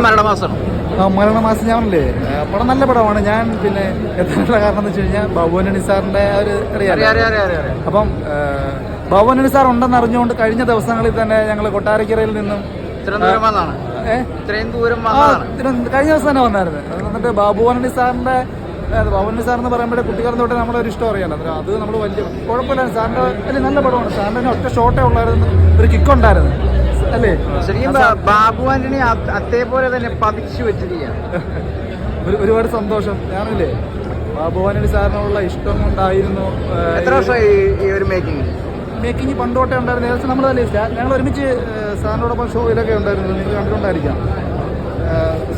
മരണമാസം ഞാനല്ലേ പടം നല്ല പടമാണ്. ഞാൻ പിന്നെ എത്താനുള്ള കാരണം എന്ന് വെച്ച് കഴിഞ്ഞാൽ ബാബുവണ്ണി സാറിന്റെ ഒരു അപ്പം ബാബുവണ്ണി സാർ ഉണ്ടെന്ന് അറിഞ്ഞുകൊണ്ട് കഴിഞ്ഞ ദിവസങ്ങളിൽ തന്നെ ഞങ്ങൾ കൊട്ടാരക്കരയിൽ നിന്നും കഴിഞ്ഞ ദിവസം തന്നെ വന്നായിരുന്നു. എന്നിട്ട് ബാബുവണ്ണി സാറിന്റെ സാർ എന്ന് പറയുമ്പോഴേ കുട്ടിക്കാലം തൊട്ട് നമ്മുടെ ഒരു ഇഷ്ടം അറിയാലോ. അത് നമ്മൾ വലിയ കുഴപ്പമില്ല. സാറിന്റെ വലിയ നല്ല പടമാണ്. സാറിന്റെ ഒറ്റ ഷോട്ടേ ഉള്ളായിരുന്നു, ഒരു കിക്ക് ഉണ്ടായിരുന്നു അല്ലേ. ശരിക്കും ബാബു ആന്റണി അതേപോലെ തന്നെ പതിച്ചു വെച്ചിരിക്കുകയാണ്. ഒരുപാട് സന്തോഷം. ഞാനില്ലേ ബാബു ആന്റണി സാറിനുള്ള ഇഷ്ടം കൊണ്ടായിരുന്നു. എത്ര വർഷമായി ഈ ഒരു മേക്കിംഗ് പണ്ടോട്ടേ ഉണ്ടായിരുന്നു. ഏകദേശം നമ്മളല്ലേ ഞങ്ങൾ ഒരുമിച്ച് സാറിനോടൊപ്പം ഷോയിലൊക്കെ ഉണ്ടായിരുന്നു. നിങ്ങൾ കണ്ടിട്ടുണ്ടായിരിക്കാം.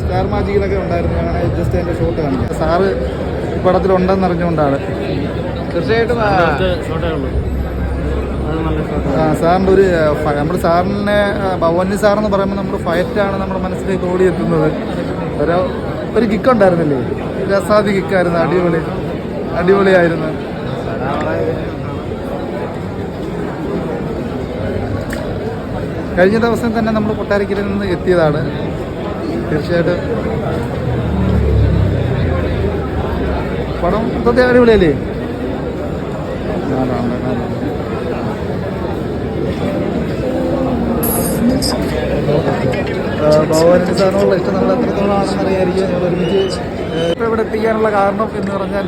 സ്റ്റാർ മാജിക്കിലൊക്കെ ഉണ്ടായിരുന്നു. അങ്ങനെ ജസ്റ്റ് അതിൻ്റെ ഷോട്ട് കാണിക്കാം. സാറ് ഈ പടത്തിലുണ്ടെന്ന് അറിഞ്ഞുകൊണ്ടാണ്. തീർച്ചയായിട്ടും സാറിൻ്റെ ഒരു നമ്മുടെ സാറിനെ ഭവന്നി സാറെന്ന് പറയുമ്പോൾ നമ്മുടെ ഫയറ്റാണ് നമ്മുടെ മനസ്സിലേക്ക് ഓടിയെത്തുന്നത്. ഒരു കിക്കുണ്ടായിരുന്നില്ലേ, രസാദി കിക്കായിരുന്നു. അടിപൊളിയായിരുന്നു. കഴിഞ്ഞ ദിവസം തന്നെ നമ്മൾ കൊട്ടാരക്കരയിൽ നിന്ന് എത്തിയതാണ്. തീർച്ചയായിട്ടും പടം മൊത്തത്തിൽ അടിപൊളിയല്ലേ. ഭവന്നി സാറിനുള്ള ഇഷ്ടം നമ്മൾ എത്രത്തോളം ആണെന്ന് അറിയാമായിരിക്കും. ഞങ്ങൾ ഒരുമിച്ച് ഇപ്പോൾ ഇവിടെ എത്തിക്കാനുള്ള കാരണം എന്ന് പറഞ്ഞാൽ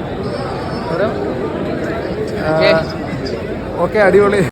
ഓക്കെ അടിപൊളി.